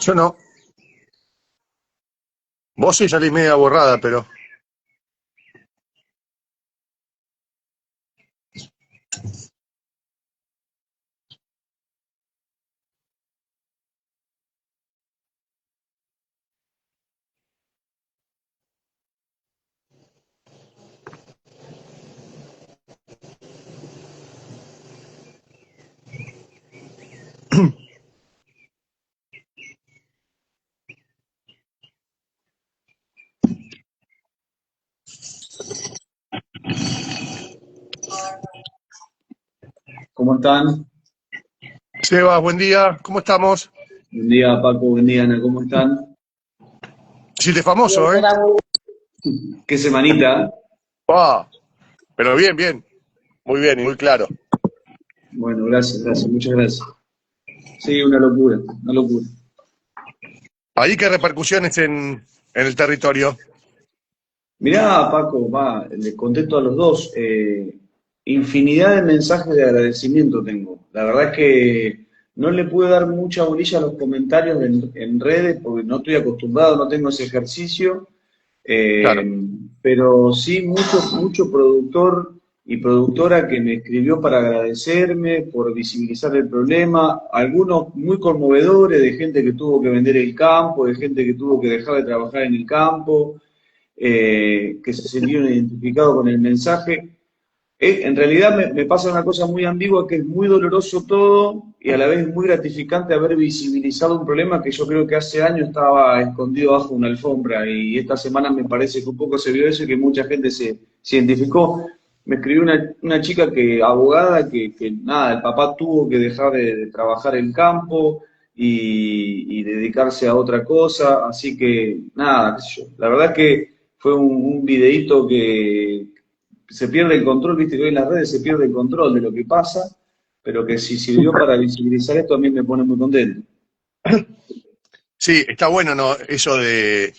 Yo no. Vos sí salís media borrada, pero. ¿Cómo están? Sebas, buen día, ¿cómo estamos? Buen día, Paco, buen día, Ana, ¿cómo están? Chiste famoso, ¿eh? ¿Qué semanita? Ah, pero bien, bien, muy bien y muy claro. Bueno, gracias, gracias, muchas gracias. Sí, una locura, una locura. ¿Ahí qué repercusiones en el territorio? Mirá, Paco, va, les contesto a los dos. Infinidad de mensajes de agradecimiento tengo. La verdad es que no le pude dar mucha bolilla a los comentarios en redes porque no estoy acostumbrado, no tengo ese ejercicio. Claro. Pero sí, mucho productor y productora que me escribió para agradecerme por visibilizar el problema, algunos muy conmovedores de gente que tuvo que vender el campo, de gente que tuvo que dejar de trabajar en el campo, que se sintieron identificados con el mensaje. En realidad me pasa una cosa muy ambigua, que es muy doloroso todo y a la vez muy gratificante haber visibilizado un problema que yo creo que hace años estaba escondido bajo una alfombra, y esta semana me parece que un poco se vio eso y que mucha gente se identificó. Me escribió una chica que, abogada, que nada, el papá tuvo que dejar de trabajar en campo y dedicarse a otra cosa, así que nada, qué sé yo. La verdad es que fue un videíto que se pierde el control, viste que hoy en las redes se pierde el control de lo que pasa, pero que si sirvió para visibilizar esto a mí me pone muy contento. Sí, está bueno, ¿no? Eso de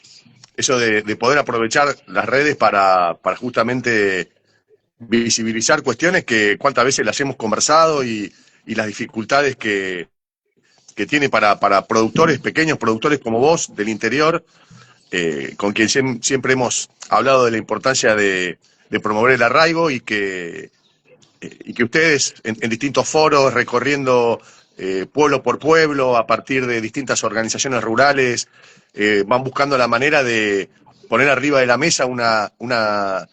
poder aprovechar las redes para justamente visibilizar cuestiones que cuántas veces las hemos conversado y las dificultades que tiene para productores, pequeños productores como vos, del interior, con quien siempre hemos hablado de la importancia de promover el arraigo y que ustedes en distintos foros, recorriendo pueblo por pueblo, a partir de distintas organizaciones rurales, van buscando la manera de poner arriba de la mesa una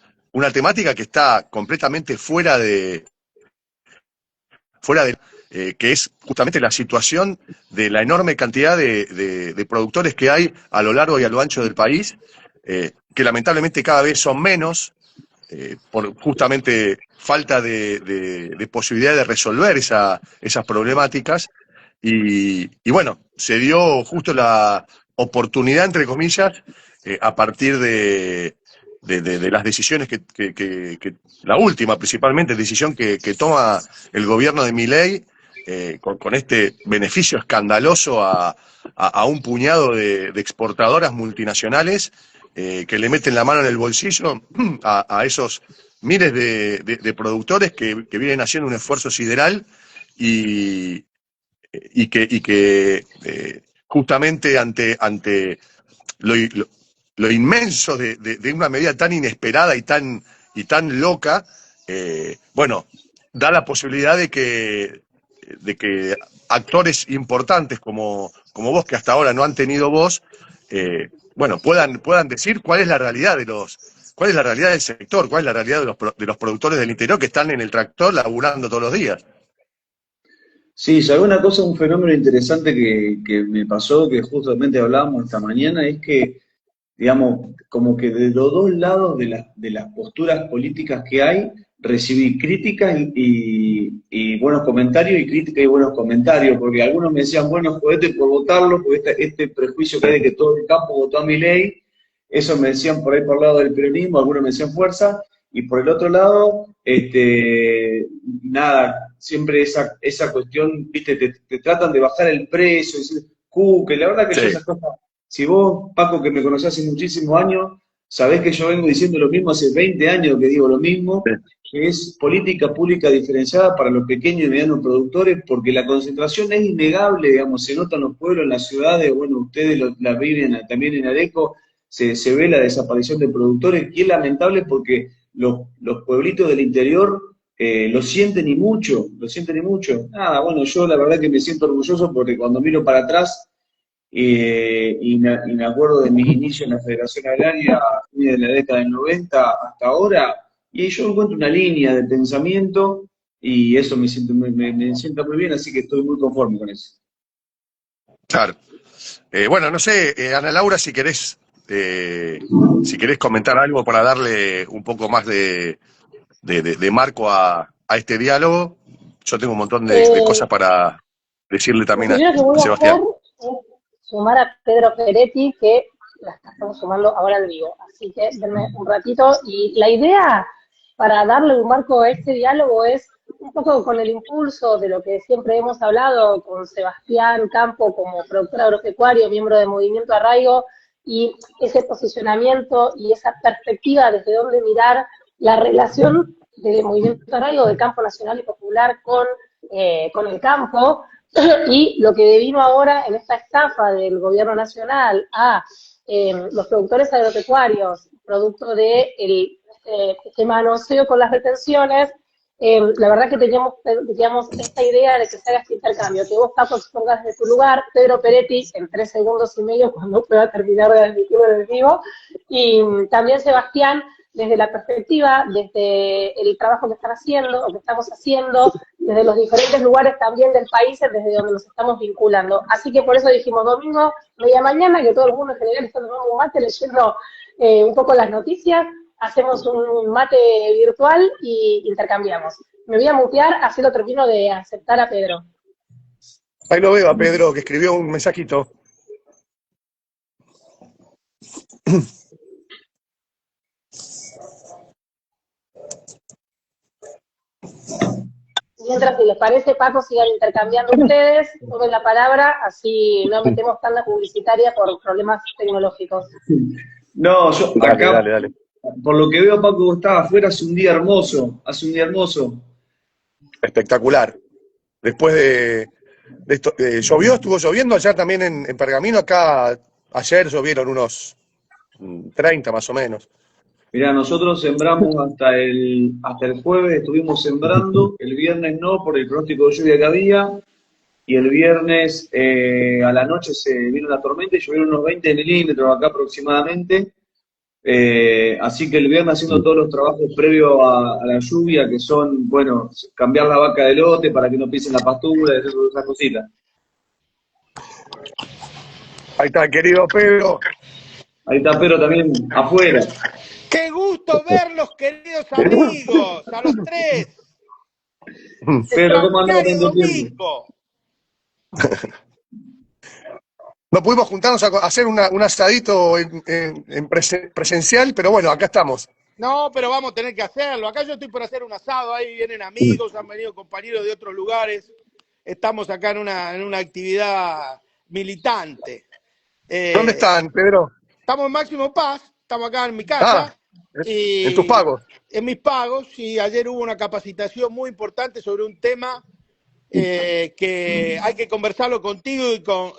temática que está completamente fuera de que es justamente la situación de la enorme cantidad de productores que hay a lo largo y a lo ancho del país, que lamentablemente cada vez son menos, por justamente falta de posibilidad de resolver esas problemáticas. Y bueno, se dio justo la oportunidad, entre comillas, a partir de las decisiones que la última principalmente decisión que toma el gobierno de Milei, con este beneficio escandaloso a un puñado de exportadoras multinacionales, que le meten la mano en el bolsillo a esos miles de productores que vienen haciendo un esfuerzo sideral y, y que justamente ante lo, lo inmenso de una medida tan inesperada y tan loca, bueno, da la posibilidad de que actores importantes como vos, que hasta ahora no han tenido voz, bueno, puedan decir cuál es la realidad del sector, cuál es la realidad de los productores del interior que están en el tractor laburando todos los días. Sí, ¿sabes una cosa? Un fenómeno interesante que me pasó, que justamente hablábamos esta mañana, es que, digamos, como que de los dos lados de las posturas políticas que hay, recibí críticas y buenos comentarios, y críticas y buenos comentarios, porque algunos me decían, bueno, jodete por votarlo, porque este prejuicio que hay de que todo el campo votó a mi ley, eso me decían por ahí por el lado del peronismo, algunos me decían fuerza, y por el otro lado, nada, siempre esa cuestión, viste, te tratan de bajar el precio, decir, que la verdad que yo Sí, esas cosas, si vos, Paco, que me conocés hace muchísimos años, sabés que yo vengo diciendo lo mismo hace 20 años que digo lo mismo, Sí. que es política pública diferenciada para los pequeños y medianos productores, porque la concentración es innegable, digamos, se nota en los pueblos, en las ciudades, bueno, ustedes la viven también en Areco, se ve la desaparición de productores, y es lamentable porque los pueblitos del interior lo sienten y mucho, lo sienten y mucho. Nada, bueno, yo la verdad que me siento orgulloso porque cuando miro para atrás, y me acuerdo de mis inicios en la Federación Agraria, a fines de la década del 90 hasta ahora, y yo encuentro una línea de pensamiento y eso me sienta muy bien, así que estoy muy conforme con eso. Claro. Bueno, no sé, Ana Laura, si querés comentar algo para darle un poco más de marco a este diálogo. Yo tengo un montón de Eh, cosas para decirle lo también primero que voy a a hacer Sebastián. es sumar a Pedro Peretti, que la estamos sumando ahora al vivo. Así que denme un ratito. Y la idea para darle un marco a este diálogo es un poco con el impulso de lo que siempre hemos hablado con Sebastián Campo como productor agropecuario, miembro de Movimiento Arraigo, y ese posicionamiento y esa perspectiva desde donde mirar la relación del Movimiento Arraigo, del campo nacional y popular con el campo, y lo que devino ahora en esta estafa del gobierno nacional a los productores agropecuarios, producto de este manoseo con las retenciones, la verdad que teníamos esta idea de que se haga este intercambio, que vos, Paco, expongas desde tu lugar, Pedro Peretti, en 3 segundos y medio, cuando pueda terminar de transmitirlo en el vivo, y también Sebastián, desde la perspectiva, desde el trabajo que están haciendo, o que estamos haciendo, desde los diferentes lugares también del país, desde donde nos estamos vinculando. Así que por eso dijimos domingo, media mañana, que todo el mundo en general está tomando un mate, leyendo un poco las noticias, hacemos un mate virtual y intercambiamos. Me voy a mutear, así lo termino de aceptar a Pedro. Ahí lo veo a Pedro, que escribió un mensajito. Mientras, si les parece, Paco, sigan intercambiando ustedes, tomen la palabra, así no metemos tanta publicitaria por problemas tecnológicos. No, yo Dale, acá, dale, dale. por lo que veo, Paco, estaba afuera, hace un día hermoso, hace un día hermoso. Espectacular. Después de esto, estuvo lloviendo ayer también en Pergamino. Acá ayer llovieron unos 30 más o menos. Mirá, nosotros sembramos hasta el jueves, estuvimos sembrando, el viernes no, por el pronóstico de lluvia que había, y el viernes a la noche se vino la tormenta y llovieron unos 20 milímetros acá aproximadamente. Así que el viernes haciendo todos los trabajos previos a la lluvia, que son, bueno, cambiar la vaca de lote para que no pisen la pastura, esas cositas. Ahí está, querido Pedro. Ahí está Pedro también afuera. ¡Qué gusto verlos, queridos amigos! ¡A los tres! Pedro, ¿cómo andás ¡Extraordinario tanto tiempo? domingo! No pudimos juntarnos a hacer un asadito presencial, pero bueno, acá estamos. No, pero vamos a tener que hacerlo. Acá yo estoy por hacer un asado, ahí vienen amigos, han venido compañeros de otros lugares. Estamos acá en una actividad militante. ¿Dónde están, Pedro? Estamos en Máximo Paz, estamos acá en mi casa. En tus pagos. En mis pagos, y ayer hubo una capacitación muy importante sobre un tema que hay que conversarlo contigo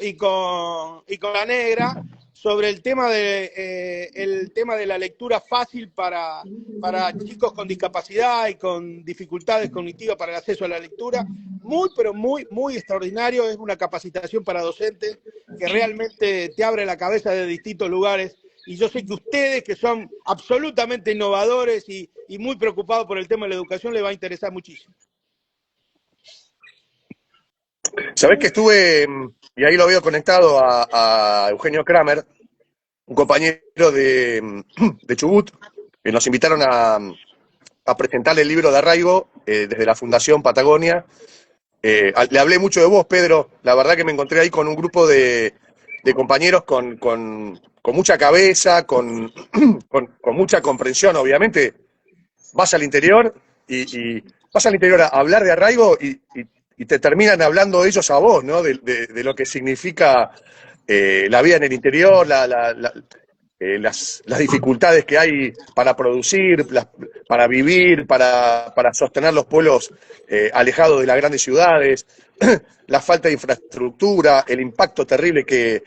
y con la negra, sobre el tema de la lectura fácil para chicos con discapacidad y con dificultades cognitivas para el acceso a la lectura. Muy, pero muy, muy extraordinario. Es una capacitación para docentes que realmente te abre la cabeza de distintos lugares. Y yo sé que ustedes, que son absolutamente innovadores y muy preocupados por el tema de la educación, les va a interesar muchísimo. Sabés que estuve, y ahí lo veo conectado a Eugenio Kramer, un compañero de Chubut, que nos invitaron a presentar el libro de Arraigo desde la Fundación Patagonia. Le hablé mucho de vos, Pedro. La verdad que me encontré ahí con un grupo de compañeros con mucha cabeza, con mucha comprensión. Obviamente, vas al interior y vas al interior a hablar de Arraigo y te terminan hablando ellos a vos, ¿no? De lo que significa la vida en el interior, las dificultades que hay para producir, para vivir, para sostener los pueblos alejados de las grandes ciudades, la falta de infraestructura, el impacto terrible que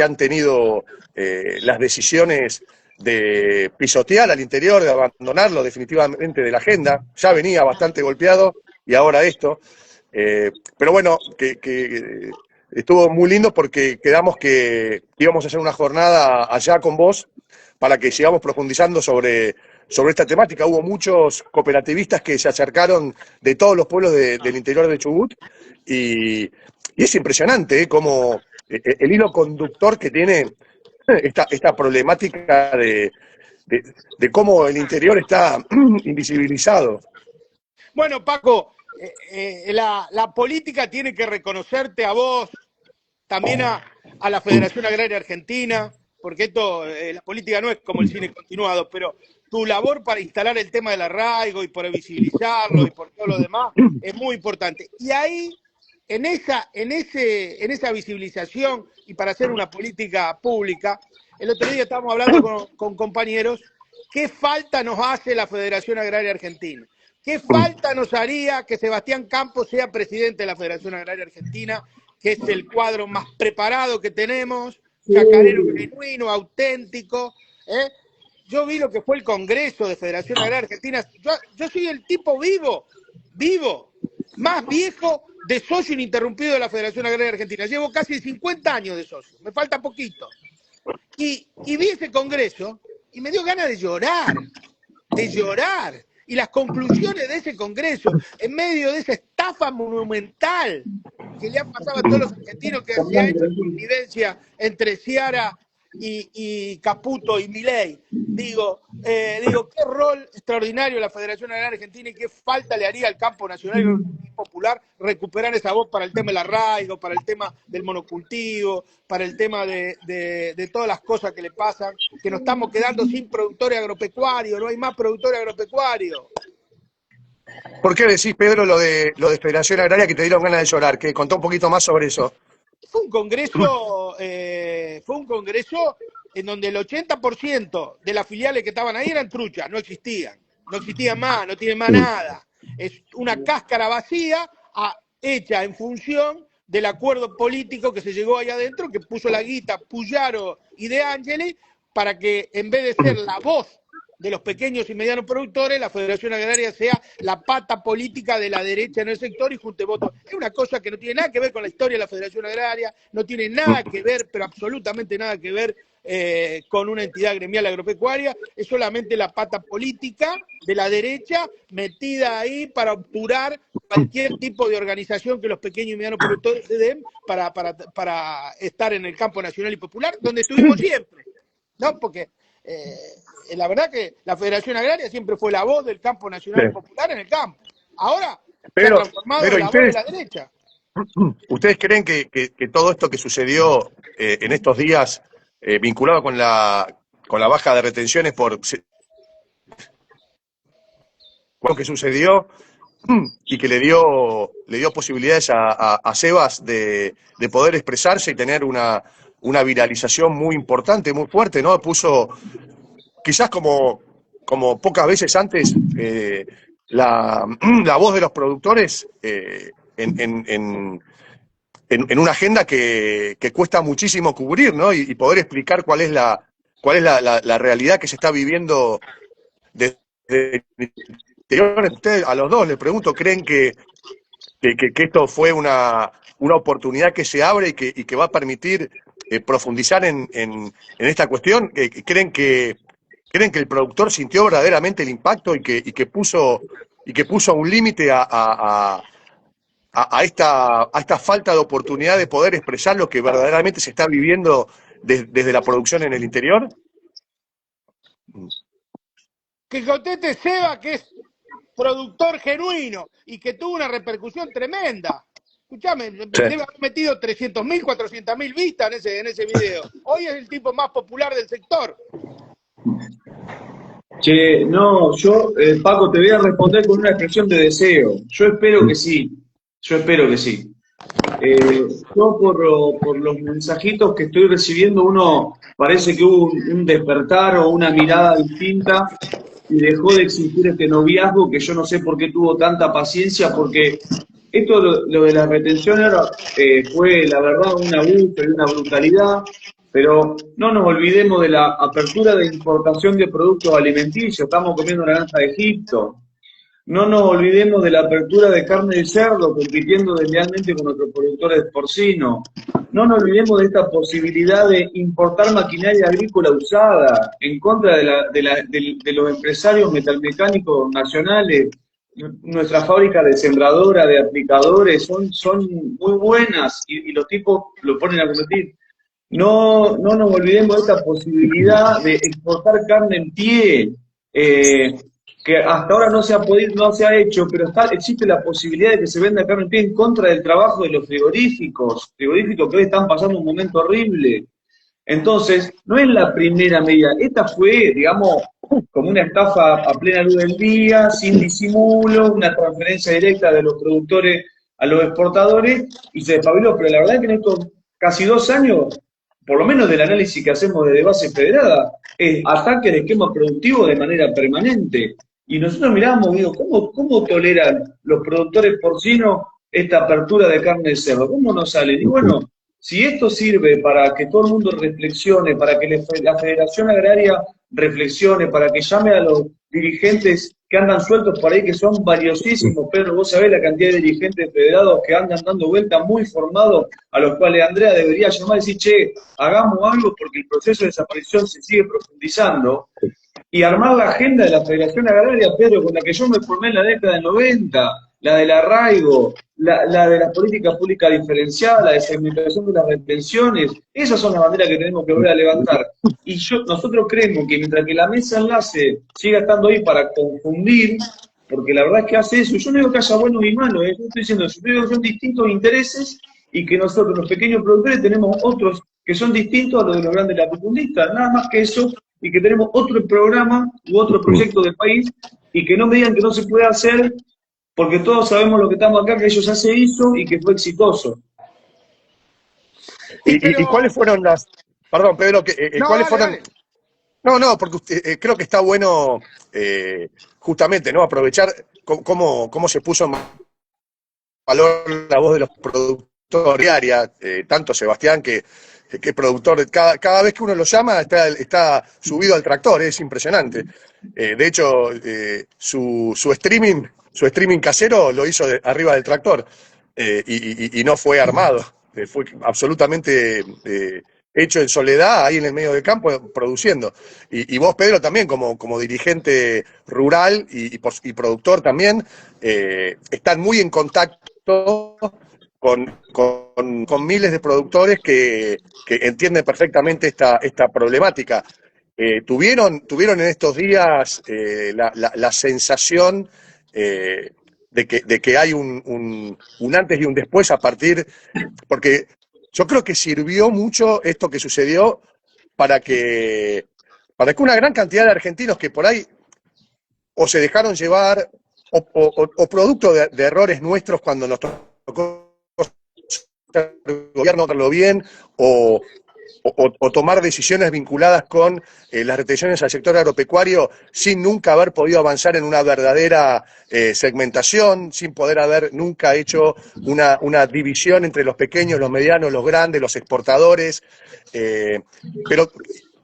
han tenido las decisiones de pisotear al interior, de abandonarlo definitivamente de la agenda. Ya venía bastante golpeado y ahora esto. Pero bueno, que estuvo muy lindo porque quedamos que íbamos a hacer una jornada allá con vos para que sigamos profundizando sobre esta temática. Hubo muchos cooperativistas que se acercaron de todos los pueblos del interior de Chubut y es impresionante cómo el hilo conductor que tiene esta problemática de cómo el interior está invisibilizado. Bueno, Paco, la política tiene que reconocerte a vos, también a la Federación Agraria Argentina, porque esto, la política no es como el cine continuado, pero tu labor para instalar el tema del arraigo y por visibilizarlo y por todo lo demás es muy importante. Y ahí, en esa visibilización y para hacer una política pública, el otro día estábamos hablando con compañeros, ¿qué falta nos hace la Federación Agraria Argentina? ¿Qué falta nos haría que Sebastián Campos sea presidente de la Federación Agraria Argentina, que es el cuadro más preparado que tenemos, chacarero genuino, auténtico? Yo vi lo que fue el Congreso de Federación Agraria Argentina. Yo soy el tipo vivo, más viejo de socio ininterrumpido de la Federación Agraria Argentina. Llevo casi 50 años de socio, me falta poquito. Y vi ese Congreso y me dio ganas de llorar. Y las conclusiones de ese Congreso, en medio de esa estafa monumental que le han pasado a todos los argentinos, que se ha hecho convivencia entre Ciara y Caputo y Milei. Digo, qué rol extraordinario la Federación Agraria Argentina y qué falta le haría al campo nacional y popular recuperar esa voz para el tema del arraigo, para el tema del monocultivo, para el tema de todas las cosas que le pasan, que nos estamos quedando sin productores agropecuarios, no hay más productores agropecuarios. ¿Por qué decís, Pedro, lo de Federación Agraria que te dieron ganas de llorar? Que contó un poquito más sobre eso. Fue un congreso en donde el 80% de las filiales que estaban ahí eran truchas, no existían más, no tienen más nada. Es una cáscara vacía hecha en función del acuerdo político que se llegó ahí adentro, que puso la guita Puyaro y De Angeli, para que en vez de ser la voz de los pequeños y medianos productores, la Federación Agraria sea la pata política de la derecha en el sector y junte votos. Es una cosa que no tiene nada que ver con la historia de la Federación Agraria, no tiene nada que ver, pero absolutamente nada que ver con una entidad gremial agropecuaria, es solamente la pata política de la derecha metida ahí para obturar cualquier tipo de organización que los pequeños y medianos productores se den para estar en el campo nacional y popular, donde estuvimos siempre, ¿no? Porque la verdad que la Federación Agraria siempre fue la voz del campo nacional y popular en el campo. Ahora se ha transformado en la voz de la derecha. ¿Ustedes creen que todo esto que sucedió en estos días, vinculado con la baja de retenciones por lo que sucedió y que le dio posibilidades a Sebas de poder expresarse y tener una viralización muy importante, muy fuerte, ¿no? Puso, quizás como pocas veces antes, la voz de los productores en una agenda que cuesta muchísimo cubrir, ¿no? Y poder explicar cuál es la realidad que se está viviendo desde el interior. Ustedes, a los dos les pregunto, ¿creen que esto fue una oportunidad que se abre y que va a permitir profundizar en esta cuestión? ¿Creen que el productor sintió verdaderamente el impacto y que puso un límite a esta falta de oportunidad de poder expresar lo que verdaderamente se está viviendo desde la producción en el interior? Que conteste Seba, que es productor genuino y que tuvo una repercusión tremenda. Escuchame, debe haber metido 300.000, 400.000 vistas en ese video. Hoy es el tipo más popular del sector. Che, no, yo, Paco, te voy a responder con una expresión de deseo. Yo espero que sí. Yo por los mensajitos que estoy recibiendo, uno parece que hubo un despertar o una mirada distinta y dejó de existir este noviazgo que yo no sé por qué tuvo tanta paciencia, porque esto, lo de la retención era, fue la verdad un abuso y una brutalidad, pero no nos olvidemos de la apertura de importación de productos alimenticios, estamos comiendo naranja de Egipto. No nos olvidemos de la apertura de carne de cerdo, compitiendo deslealmente con nuestros productores porcinos. No nos olvidemos de esta posibilidad de importar maquinaria agrícola usada en contra de los empresarios metalmecánicos nacionales. Nuestras fábricas de sembradora, de aplicadores, son muy buenas y los tipos lo ponen a competir. No nos olvidemos de esta posibilidad de exportar carne en pie, que hasta ahora no se ha podido, no se ha hecho, pero existe la posibilidad de que se venda carne en pie en contra del trabajo de los frigoríficos que hoy están pasando un momento horrible. Entonces, no es la primera medida, esta fue, digamos, como una estafa a plena luz del día, sin disimulo, una transferencia directa de los productores a los exportadores, y se despabiló, pero la verdad es que en estos casi 2 años, por lo menos del análisis que hacemos desde base federada, es ataque de esquema productivo de manera permanente. Y nosotros miramos, digo, ¿cómo toleran los productores porcinos esta apertura de carne de cerdo? ¿Cómo no salen? Y bueno, si esto sirve para que todo el mundo reflexione, para que la Federación Agraria reflexione, para que llame a los dirigentes que andan sueltos por ahí, que son valiosísimos, Pedro, vos sabés la cantidad de dirigentes federados que andan dando vueltas muy formados, a los cuales Andrea debería llamar y decir, che, hagamos algo porque el proceso de desaparición se sigue profundizando, y armar la agenda de la Federación Agraria, Pedro, con la que yo me formé en la década del 90, la del arraigo, la de la política pública diferenciada, la de segmentación de las retenciones, esas son las banderas que tenemos que volver a levantar. Y nosotros creemos que mientras que la mesa enlace siga estando ahí para confundir, porque la verdad es que hace eso, yo no digo que haya buenos y malos, yo estoy diciendo, yo digo que son distintos intereses y que nosotros, los pequeños productores, tenemos otros que son distintos a los de los grandes latifundistas, nada más que eso, y que tenemos otro programa u otro proyecto del país, y que no me digan que no se puede hacer, porque todos sabemos lo que estamos acá, que ellos ya se hizo y que fue exitoso. ¿Y cuáles fueron las... Perdón, Pedro, No, ¿cuáles dale, fueron... dale. No, porque creo que está bueno justamente, ¿no? Aprovechar cómo se puso en valor la voz de los productores diaria, tanto Sebastián que es productor, cada vez que uno lo llama está subido al tractor, es impresionante. De hecho, su streaming casero lo hizo arriba del tractor, y no fue armado, fue absolutamente hecho en soledad, ahí en el medio del campo, produciendo. Y vos, Pedro, también como dirigente rural y productor también, están muy en contacto con miles de productores que entienden perfectamente esta problemática. ¿Tuvieron en estos días la sensación de que hay un antes y un después a partir, porque yo creo que sirvió mucho esto que sucedió para que una gran cantidad de argentinos que por ahí o se dejaron llevar o producto de errores nuestros cuando nos tocó el gobierno hacerlo bien, o tomar decisiones vinculadas con las retenciones al sector agropecuario sin nunca haber podido avanzar en una verdadera segmentación, sin poder haber nunca hecho una división entre los pequeños, los medianos, los grandes, los exportadores, pero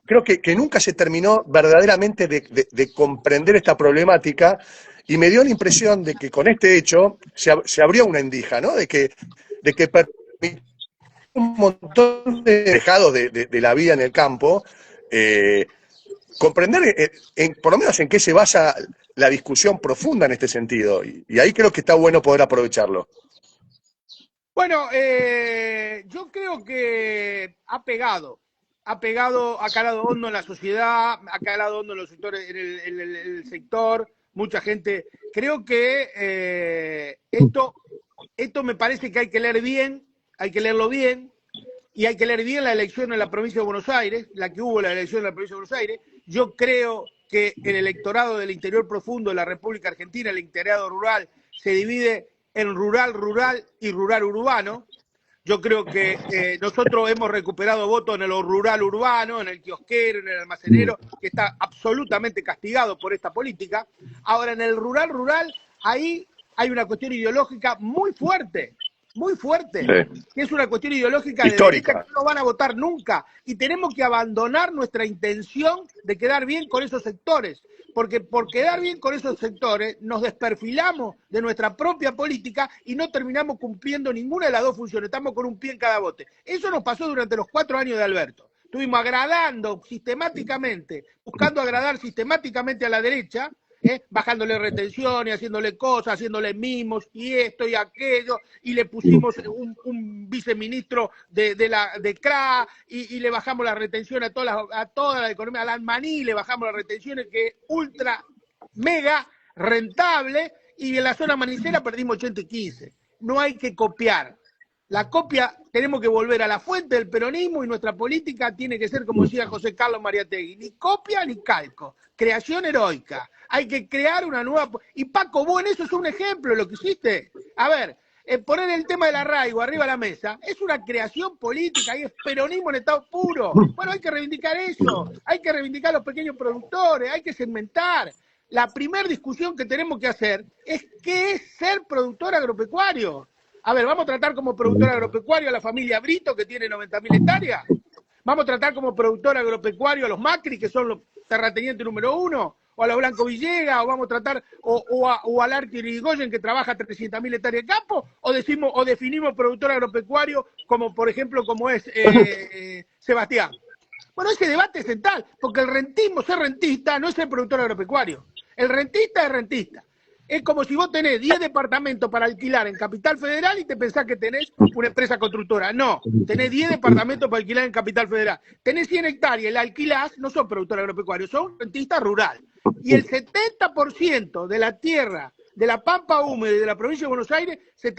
creo que nunca se terminó verdaderamente de comprender esta problemática, y me dio la impresión de que con este hecho se abrió una endija, ¿no? De que un montón de dejados de la vida en el campo, comprender por lo menos en qué se basa la discusión profunda en este sentido, y ahí creo que está bueno poder aprovecharlo. Bueno, yo creo que ha calado hondo en la sociedad, ha calado hondo en los sectores, en el sector, mucha gente. Creo que esto me parece que hay que leer bien, hay que leerlo bien, y hay que leer bien la elección en la provincia de Buenos Aires, la que hubo la elección en la provincia de Buenos Aires. Yo creo que el electorado del interior profundo de la República Argentina, el electorado rural, se divide en rural y rural urbano. Yo creo que nosotros hemos recuperado votos en lo rural urbano, en el kiosquero, en el almacenero, que está absolutamente castigado por esta política. Ahora, en el rural, ahí hay una cuestión ideológica muy fuerte, Sí. que es una cuestión ideológica de derecha Histórica. que no van a votar nunca. Y tenemos que abandonar nuestra intención de quedar bien con esos sectores. Porque por quedar bien con esos sectores nos desperfilamos de nuestra propia política y no terminamos cumpliendo ninguna de las dos funciones. Estamos con un pie en cada bote. Eso nos pasó durante los 4 años de Alberto. Estuvimos agradando sistemáticamente, buscando agradar sistemáticamente a la derecha, bajándole retenciones, haciéndole cosas, haciéndole mimos y esto y aquello, y le pusimos un viceministro de CRA y le bajamos la retención a toda la economía, al Almaní le bajamos las retenciones, que es ultra, mega rentable, y en la zona manicera perdimos 80 y 15. No hay que copiar. La copia, tenemos que volver a la fuente del peronismo y nuestra política tiene que ser, como decía José Carlos Mariátegui, ni copia ni calco, creación heroica. Hay que crear una nueva... Y Paco, vos en eso es un ejemplo de lo que hiciste. A ver, poner el tema del arraigo arriba de la mesa es una creación política y es peronismo en estado puro. Bueno, hay que reivindicar eso, hay que reivindicar a los pequeños productores, hay que segmentar. La primera discusión que tenemos que hacer es qué es ser productor agropecuario. A ver, ¿vamos a tratar como productor agropecuario a la familia Brito, que tiene 90.000 hectáreas? ¿Vamos a tratar como productor agropecuario a los Macri, que son los terratenientes número 1? ¿O a los Blanco Villegas? ¿O vamos a tratar, o al Arti Irigoyen, que trabaja 300.000 hectáreas de campo? ¿O definimos productor agropecuario como, por ejemplo, como es Sebastián? Bueno, ese debate es central, porque el rentismo, ser rentista, no es ser productor agropecuario. El rentista es rentista. Es como si vos tenés 10 departamentos para alquilar en Capital Federal y te pensás que tenés una empresa constructora. No, tenés 10 departamentos para alquilar en Capital Federal. Tenés 100 hectáreas y la alquilás, no son productores agropecuarios, son rentistas rural. Y el 70% de la tierra de la Pampa Húmeda y de la provincia de Buenos Aires se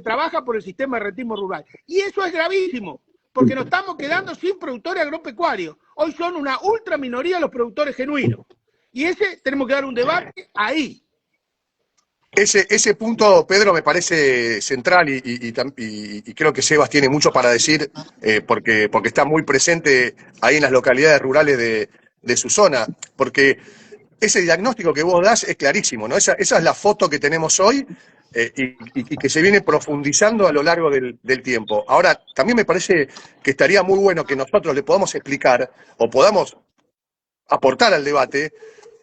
trabaja por el sistema de rentismo rural. Y eso es gravísimo, porque nos estamos quedando sin productores agropecuarios. Hoy son una ultra minoría los productores genuinos. Y ese tenemos que dar un debate ahí. Ese punto, Pedro, me parece central y creo que Sebas tiene mucho para decir porque está muy presente ahí en las localidades rurales de su zona. Porque ese diagnóstico que vos das es clarísimo, ¿no? Esa es la foto que tenemos hoy y que se viene profundizando a lo largo del tiempo. Ahora, también me parece que estaría muy bueno que nosotros le podamos explicar o podamos aportar al debate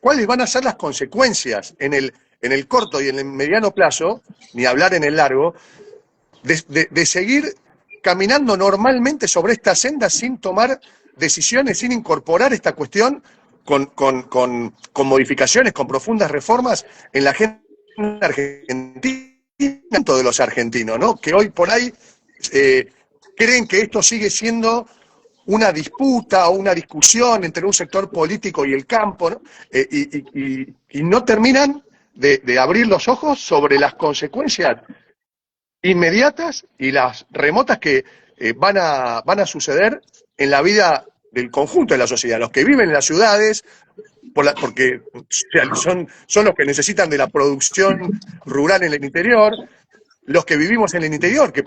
cuáles van a ser las consecuencias en el corto y en el mediano plazo, ni hablar en el largo, de seguir caminando normalmente sobre esta senda sin tomar decisiones, sin incorporar esta cuestión con modificaciones, con profundas reformas en la agenda argentina de los argentinos, ¿no? Que hoy por ahí creen que esto sigue siendo una disputa o una discusión entre un sector político y el campo, ¿no? Y no terminan de abrir los ojos sobre las consecuencias inmediatas y las remotas que van a suceder en la vida del conjunto de la sociedad. Los que viven en las ciudades, porque son los que necesitan de la producción rural en el interior, los que vivimos en el interior, que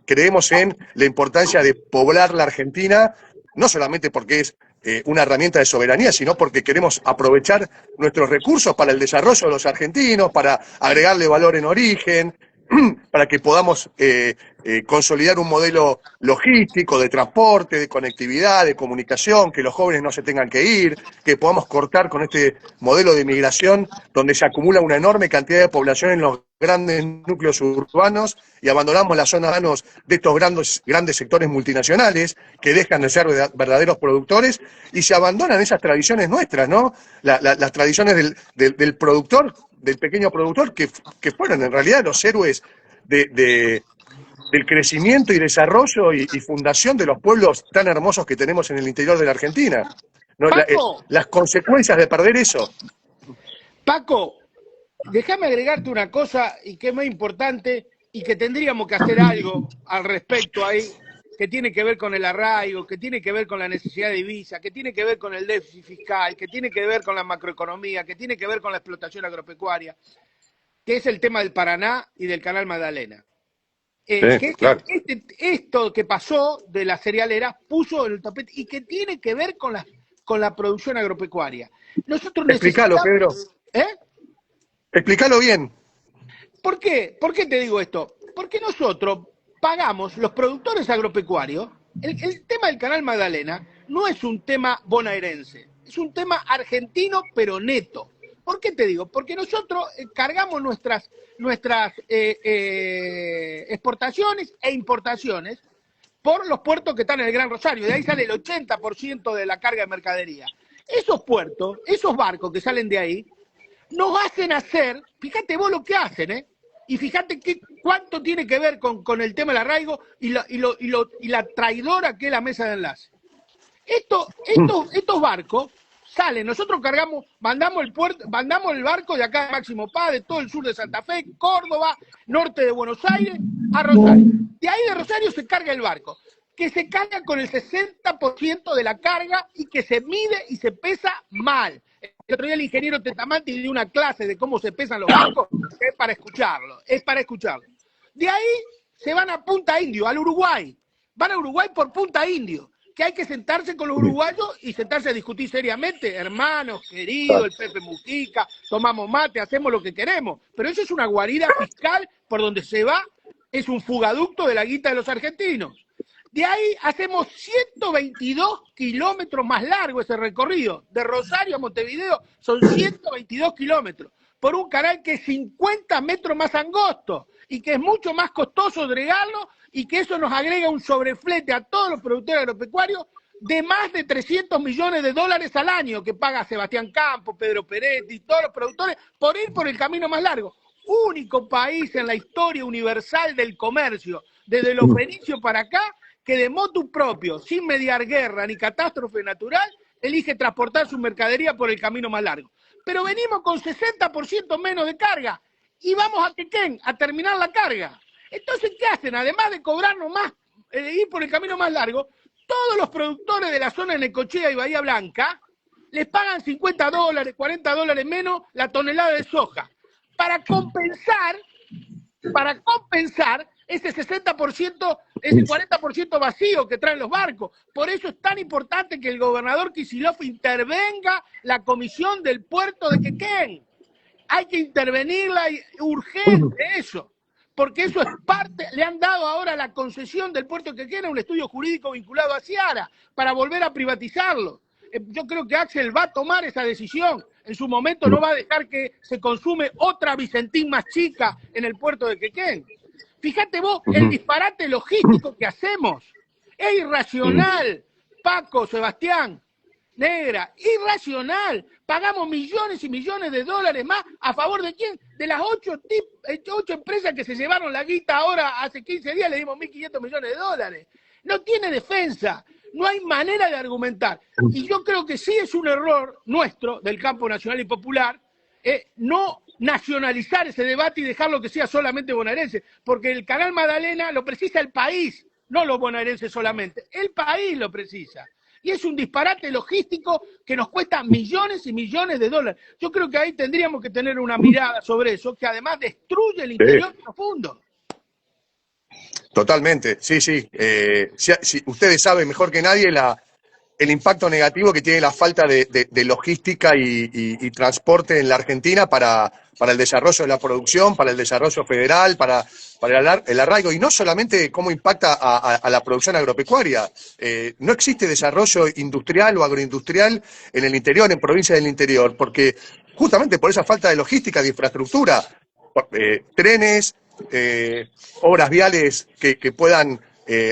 creemos en la importancia de poblar la Argentina, no solamente porque es una herramienta de soberanía, sino porque queremos aprovechar nuestros recursos para el desarrollo de los argentinos, para agregarle valor en origen, para que podamos consolidar un modelo logístico, de transporte, de conectividad, de comunicación, que los jóvenes no se tengan que ir, que podamos cortar con este modelo de migración donde se acumula una enorme cantidad de población en los grandes núcleos urbanos y abandonamos las zonas urbanas de estos grandes sectores multinacionales que dejan de ser verdaderos productores y se abandonan esas tradiciones nuestras, ¿no? Las tradiciones del productor, del pequeño productor, que fueron en realidad los héroes del crecimiento y desarrollo y fundación de los pueblos tan hermosos que tenemos en el interior de la Argentina. ¿No? Las consecuencias de perder eso. Paco, déjame agregarte una cosa y que es muy importante y que tendríamos que hacer algo al respecto ahí, que tiene que ver con el arraigo, que tiene que ver con la necesidad de divisa, que tiene que ver con el déficit fiscal, que tiene que ver con la macroeconomía, que tiene que ver con la explotación agropecuaria, que es el tema del Paraná y del Canal Magdalena. Que claro. esto que pasó de la cerealera puso en el tapete y que tiene que ver con la producción agropecuaria. Nosotros Explícalo, necesitamos... Pedro. ¿Eh? Explícalo bien. ¿Por qué? ¿Por qué te digo esto? Porque nosotros pagamos, los productores agropecuarios, el tema del Canal Magdalena no es un tema bonaerense, es un tema argentino pero neto. ¿Por qué te digo? Porque nosotros cargamos nuestras exportaciones e importaciones por los puertos que están en el Gran Rosario, de ahí sale el 80% de la carga de mercadería. Esos puertos, esos barcos que salen de ahí, nos hacen hacer, fíjate vos lo que hacen, y fíjate cuánto tiene que ver con el tema del arraigo y la traidora que es la mesa de enlace. Estos barcos salen, nosotros mandamos el barco de acá de Máximo Paz, de todo el sur de Santa Fe, Córdoba, norte de Buenos Aires, a Rosario. De ahí de Rosario se carga el barco, que se carga con el 60% de la carga y que se mide y se pesa mal. El otro día el ingeniero Tetamanti dio una clase de cómo se pesan los barcos, es para escucharlo. De ahí se van a Punta Indio, al Uruguay. Van a Uruguay por Punta Indio, que hay que sentarse con los uruguayos y sentarse a discutir seriamente, hermanos, queridos, el Pepe Mujica, tomamos mate, hacemos lo que queremos. Pero eso es una guarida fiscal por donde se va, es un fugaducto de la guita de los argentinos. De ahí hacemos 122 kilómetros más largo ese recorrido. De Rosario a Montevideo son 122 kilómetros. Por un canal que es 50 metros más angosto y que es mucho más costoso dregarlo y que eso nos agrega un sobreflete a todos los productores agropecuarios de más de 300 millones de dólares al año que paga Sebastián Campos, Pedro Peretti y todos los productores por ir por el camino más largo. Único país en la historia universal del comercio, desde los fenicios para acá, que de motu propio, sin mediar guerra ni catástrofe natural, elige transportar su mercadería por el camino más largo. Pero venimos con 60% menos de carga y vamos a Quequén a terminar la carga. Entonces, ¿qué hacen? Además de cobrarnos más, ir por el camino más largo, todos los productores de la zona de Necochea y Bahía Blanca les pagan $50, $40 menos la tonelada de soja para compensar ese 60%, ese 40% vacío que traen los barcos. Por eso es tan importante que el gobernador Kicillof intervenga la comisión del puerto de Quequén. Hay que intervenirla urgente eso, porque eso es parte, le han dado ahora la concesión del puerto de Quequén a un estudio jurídico vinculado a Ciara para volver a privatizarlo. Yo creo que Axel va a tomar esa decisión. En su momento no va a dejar que se consume otra Vicentín más chica en el puerto de Quequén. Fíjate vos el disparate logístico que hacemos. Es irracional, Paco, Sebastián, Negra, irracional. Pagamos millones y millones de dólares más a favor de quién? De las 8 empresas que se llevaron la guita ahora, hace 15 días le dimos 1.500 millones de dólares. No tiene defensa, no hay manera de argumentar. Y yo creo que sí es un error nuestro, del campo nacional y popular, no nacionalizar ese debate y dejarlo que sea solamente bonaerense, porque el Canal Magdalena lo precisa el país, no los bonaerenses solamente, el país lo precisa. Y es un disparate logístico que nos cuesta millones y millones de dólares. Yo creo que ahí tendríamos que tener una mirada sobre eso, que además destruye el interior profundo. Totalmente, sí. Si ustedes saben mejor que nadie el impacto negativo que tiene la falta de logística y transporte en la Argentina para el desarrollo de la producción, para el desarrollo federal, para el arraigo, y no solamente cómo impacta a la producción agropecuaria. No existe desarrollo industrial o agroindustrial en el interior, en provincias del interior, porque justamente por esa falta de logística, de infraestructura, trenes, obras viales que puedan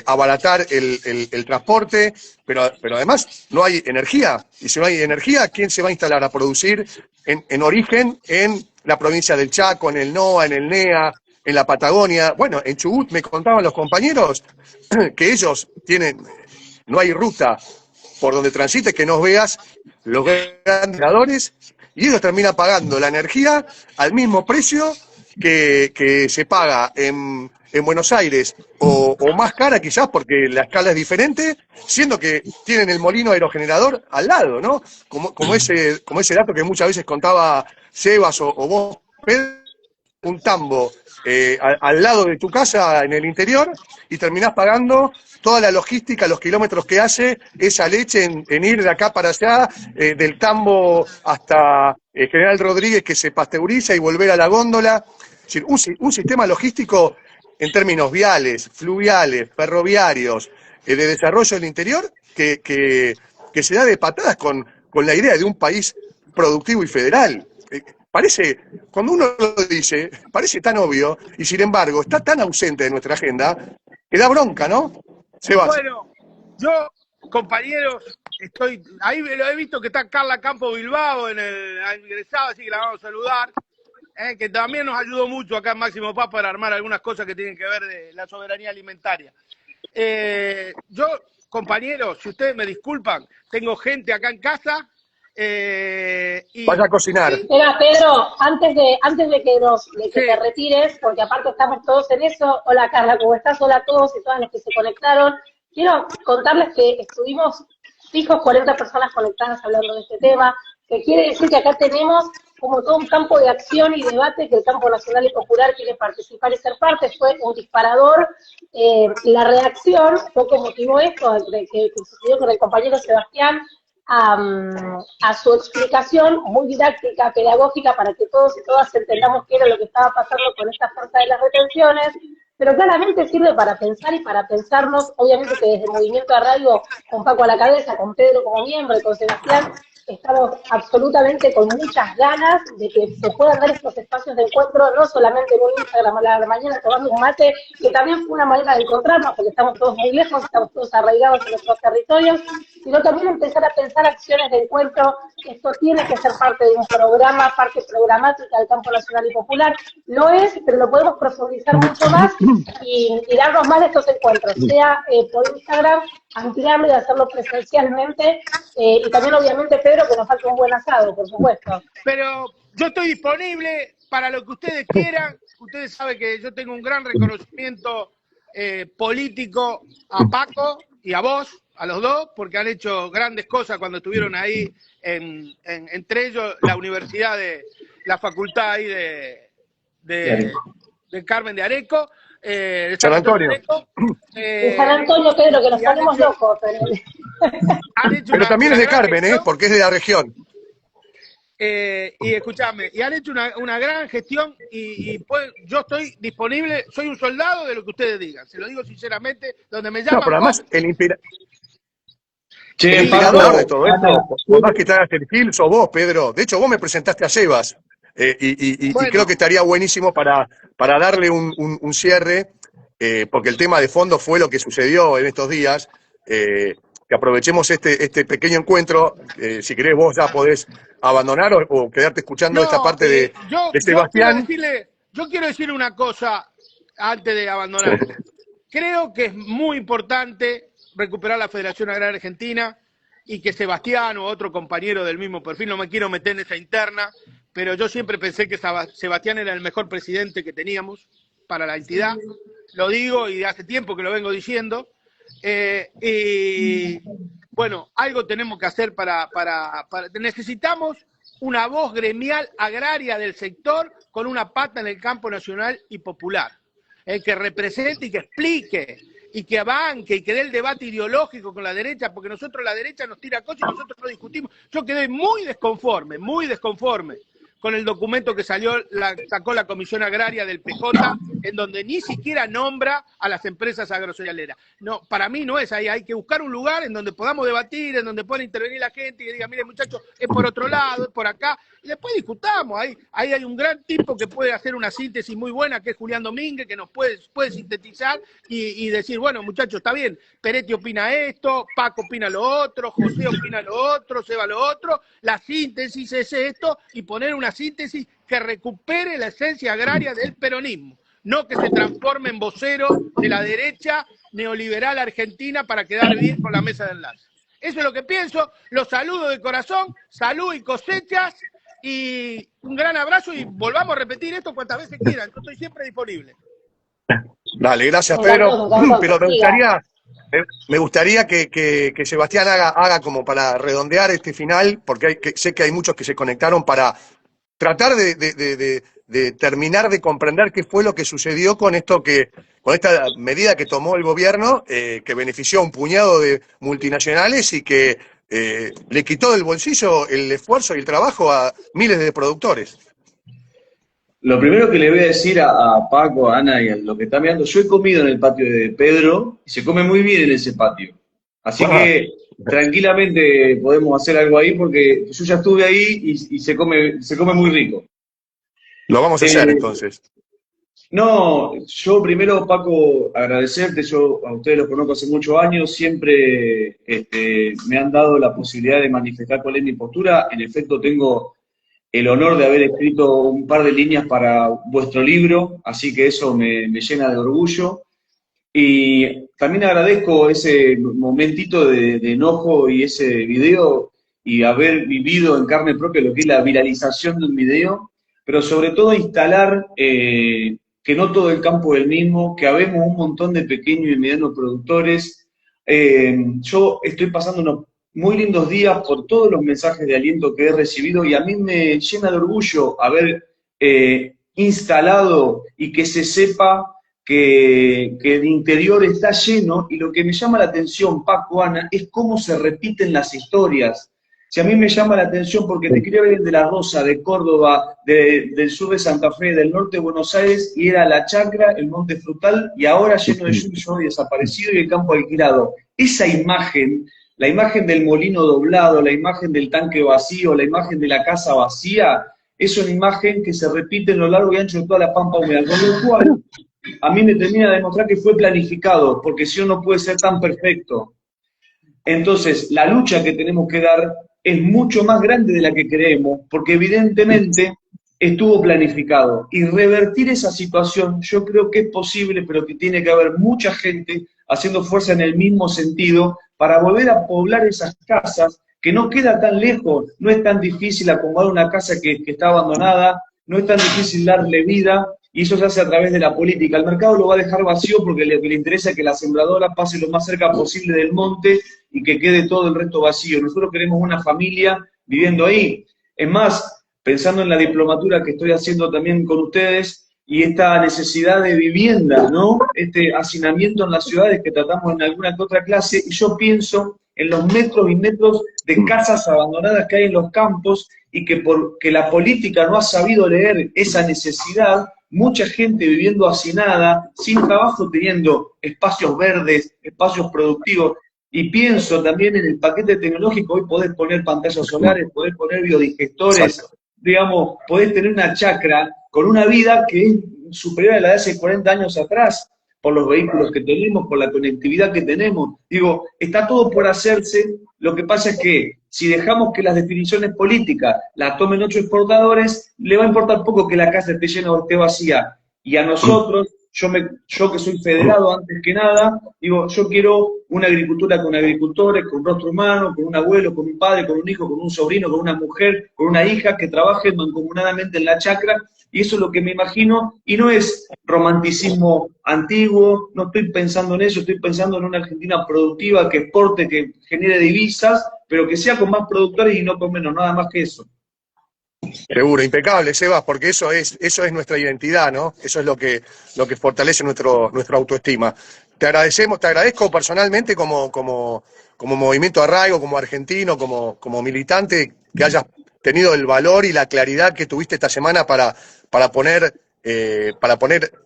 abaratar el transporte, pero además no hay energía, y si no hay energía, ¿quién se va a instalar a producir en origen en la provincia del Chaco, en el NOA, en el NEA, en la Patagonia? Bueno, en Chubut me contaban los compañeros que ellos no hay ruta por donde transite que no veas los grandes generadores, y ellos terminan pagando la energía al mismo precio que se paga en Buenos Aires, o más cara quizás porque la escala es diferente, siendo que tienen el molino aerogenerador al lado, ¿no? Como ese dato que muchas veces contaba Sebas o vos, Pedro, un tambo al lado de tu casa en el interior y terminás pagando toda la logística, los kilómetros que hace esa leche en ir de acá para allá, del tambo hasta General Rodríguez que se pasteuriza y volver a la góndola. Es decir, un sistema logístico en términos viales, fluviales, ferroviarios, de desarrollo del interior que se da de patadas con la idea de un país productivo y federal. Parece, cuando uno lo dice, parece tan obvio, y sin embargo está tan ausente de nuestra agenda, que da bronca, ¿no? Sebas. Bueno, yo, compañeros, ahí lo he visto que está Carla Campo Bilbao ha ingresado, así que la vamos a saludar, que también nos ayudó mucho acá en Máximo Paz para armar algunas cosas que tienen que ver de la soberanía alimentaria. Yo, compañeros, si ustedes me disculpan, tengo gente acá en casa. Vaya a cocinar. Espera, Pedro, antes de que te retires, porque aparte estamos todos en eso. Hola Carla, ¿cómo estás? Hola a todos y todas los que se conectaron. Quiero contarles que estuvimos fijos 40 personas conectadas hablando de este tema, que quiere decir que acá tenemos como todo un campo de acción y debate que el campo nacional y popular quiere participar y ser parte. Fue un disparador. La reacción poco motivó esto, que sucedió con el compañero Sebastián, a su explicación muy didáctica, pedagógica, para que todos y todas entendamos qué era lo que estaba pasando con esta fuerza de las retenciones, pero claramente sirve para pensar y para pensarnos, obviamente que desde el Movimiento Arraigo, con Paco a la cabeza, con Pedro como miembro y con Sebastián, estamos absolutamente con muchas ganas de que se puedan dar estos espacios de encuentro, no solamente en un Instagram a la mañana tomando un mate, que también fue una manera de encontrarnos, porque estamos todos muy lejos, estamos todos arraigados en nuestros territorios, sino también empezar a pensar acciones de encuentro. Esto tiene que ser parte de un programa, parte programática del campo nacional y popular. Lo es, pero lo podemos profundizar mucho más y darnos más de estos encuentros, sea por Instagram, ampliarlo y hacerlo presencialmente, y también obviamente, Pedro, que nos falta un buen asado, por supuesto. Pero yo estoy disponible para lo que ustedes quieran. Ustedes saben que yo tengo un gran reconocimiento político a Paco y a vos, a los dos, porque han hecho grandes cosas cuando estuvieron ahí, entre ellos la universidad la facultad ahí de Carmen de Areco, de San Antonio. De San Antonio, Pedro, que nos ponemos locos. Pero también es de Carmen, porque es de la región. Y escuchame, y han hecho una gran gestión y pues, yo estoy disponible, soy un soldado de lo que ustedes digan, se lo digo sinceramente, donde me llaman. No, pero además el Che, inspirador de todo esto, por más que te hagas el Gil, sos vos, Pedro. De hecho, vos me presentaste a Sebas, y creo que estaría buenísimo para darle un cierre, porque el tema de fondo fue lo que sucedió en estos días, que aprovechemos este pequeño encuentro. Si querés vos ya podés abandonar o quedarte escuchando esta parte de Sebastián. Yo quiero decirle una cosa antes de abandonar. Creo que es muy importante recuperar la Federación Agraria Argentina y que Sebastián o otro compañero del mismo perfil, no me quiero meter en esa interna, pero yo siempre pensé que Sebastián era el mejor presidente que teníamos para la entidad. Lo digo y hace tiempo que lo vengo diciendo. Y bueno, algo tenemos que hacer necesitamos una voz gremial agraria del sector con una pata en el campo nacional y popular, que represente y que explique y que banque y que dé el debate ideológico con la derecha, porque nosotros la derecha nos tira cosas y nosotros no discutimos. Yo quedé muy desconforme con el documento que sacó la Comisión Agraria del PJ, en donde ni siquiera nombra a las empresas agrocerealeras. No, para mí no es ahí, hay que buscar un lugar en donde podamos debatir, en donde pueda intervenir la gente y que diga, mire muchachos, es por otro lado, es por acá, y después discutamos. Ahí hay un gran tipo que puede hacer una síntesis muy buena, que es Julián Domínguez, que nos puede sintetizar y decir, bueno muchachos, está bien, Peretti opina esto, Paco opina lo otro, José opina lo otro, Seba lo otro, la síntesis es esto, y poner una síntesis que recupere la esencia agraria del peronismo, no que se transforme en vocero de la derecha neoliberal argentina para quedar bien con la mesa de enlace. Eso es lo que pienso, los saludo de corazón, salud y cosechas, y un gran abrazo, y volvamos a repetir esto cuantas veces quieran, yo estoy siempre disponible. Dale, gracias Pedro, pero me gustaría que Sebastián haga como para redondear este final, porque sé que hay muchos que se conectaron para tratar de de terminar de comprender qué fue lo que sucedió con con esta medida que tomó el gobierno, que benefició a un puñado de multinacionales y que le quitó del bolsillo el esfuerzo y el trabajo a miles de productores. Lo primero que le voy a decir a Paco, a Ana y a lo que está mirando, yo he comido en el patio de Pedro y se come muy bien en ese patio. Así que tranquilamente podemos hacer algo ahí porque yo ya estuve ahí y se come muy rico. Lo vamos a hacer entonces. No, yo primero, Paco, agradecerte, yo a ustedes los conozco hace muchos años, siempre me han dado la posibilidad de manifestar cuál es mi postura, en efecto tengo el honor de haber escrito un par de líneas para vuestro libro, así que eso me llena de orgullo. Y también agradezco ese momentito de enojo y ese video y haber vivido en carne propia lo que es la viralización de un video, pero sobre todo instalar que no todo el campo es el mismo, que habemos un montón de pequeños y medianos productores. Yo estoy pasando unos muy lindos días por todos los mensajes de aliento que he recibido y a mí me llena de orgullo haber instalado y que se sepa que el interior está lleno, y lo que me llama la atención, Paco, Ana, es cómo se repiten las historias. Si a mí me llama la atención porque te quería ver de La Rosa, de Córdoba, del sur de Santa Fe, del norte de Buenos Aires, y era la chacra, el monte frutal, y ahora lleno de yuyo y desaparecido y el campo alquilado. Esa imagen, la imagen del molino doblado, la imagen del tanque vacío, la imagen de la casa vacía, es una imagen que se repite en lo largo y ancho de toda la pampa húmeda, con lo cual a mí me termina de demostrar que fue planificado, porque si no puede ser tan perfecto. Entonces, la lucha que tenemos que dar es mucho más grande de la que creemos, porque evidentemente estuvo planificado. Y revertir esa situación yo creo que es posible, pero que tiene que haber mucha gente haciendo fuerza en el mismo sentido para volver a poblar esas casas, que no queda tan lejos, no es tan difícil acomodar una casa que está abandonada, no es tan difícil darle vida, y eso se hace a través de la política. El mercado lo va a dejar vacío porque lo que le interesa es que la sembradora pase lo más cerca posible del monte y que quede todo el resto vacío. Nosotros queremos una familia viviendo ahí. Es más, pensando en la diplomatura que estoy haciendo también con ustedes y esta necesidad de vivienda, ¿no? Este hacinamiento en las ciudades que tratamos en alguna que otra clase, y yo pienso en los metros y metros de casas abandonadas que hay en los campos y que porque la política no ha sabido leer esa necesidad, mucha gente viviendo hacinada, sin trabajo, teniendo espacios verdes, espacios productivos. Y pienso también en el paquete tecnológico, hoy podés poner pantallas solares, podés poner biodigestores, digamos, podés tener una chacra con una vida que es superior a la de hace 40 años atrás, por los vehículos que tenemos, por la conectividad que tenemos. Digo, está todo por hacerse, lo que pasa es que si dejamos que las definiciones políticas las tomen 8 exportadores, le va a importar poco que la casa esté llena o esté vacía. Y a nosotros, yo que soy federado antes que nada, digo, yo quiero una agricultura con agricultores, con rostro humano, con un abuelo, con un padre, con un hijo, con un sobrino, con una mujer, con una hija que trabajen mancomunadamente en la chacra, y eso es lo que me imagino, y no es romanticismo antiguo, no estoy pensando en eso, estoy pensando en una Argentina productiva, que exporte, que genere divisas, pero que sea con más productores y no con menos, nada más que eso. Seguro, impecable, Sebas, porque eso es nuestra identidad, ¿no? Eso es lo que fortalece nuestra autoestima. Te agradezco personalmente como Movimiento Arraigo, como argentino, como militante, que hayas tenido el valor y la claridad que tuviste esta semana para poner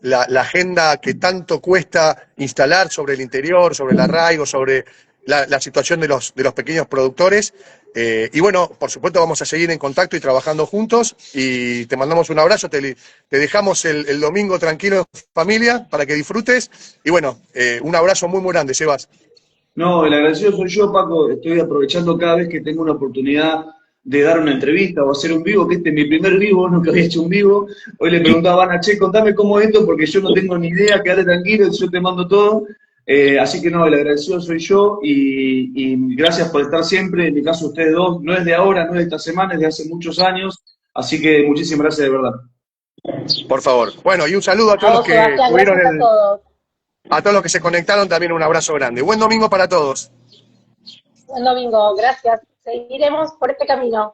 la agenda que tanto cuesta instalar sobre el interior, sobre el arraigo, sobre la situación de los pequeños productores. Y bueno, por supuesto vamos a seguir en contacto y trabajando juntos, y te mandamos un abrazo, te dejamos el domingo tranquilo en familia para que disfrutes, y bueno, un abrazo muy muy grande, Sebas. No, el agradecido soy yo, Paco, estoy aprovechando cada vez que tengo una oportunidad de dar una entrevista o hacer un vivo, que este es mi primer vivo, nunca había hecho un vivo. Hoy le preguntaba a Ana, che, contame cómo es esto, porque yo no tengo ni idea, quédate tranquilo, yo te mando todo. Así que no, el agradecido soy yo, y gracias por estar siempre, en mi caso ustedes dos, no es de ahora, no es de esta semana, es de hace muchos años, así que muchísimas gracias de verdad. Por favor. Bueno, y un saludo a todos los que estuvieron a todos los que se conectaron, también un abrazo grande. Buen domingo para todos. Buen domingo, gracias. Seguiremos por este camino.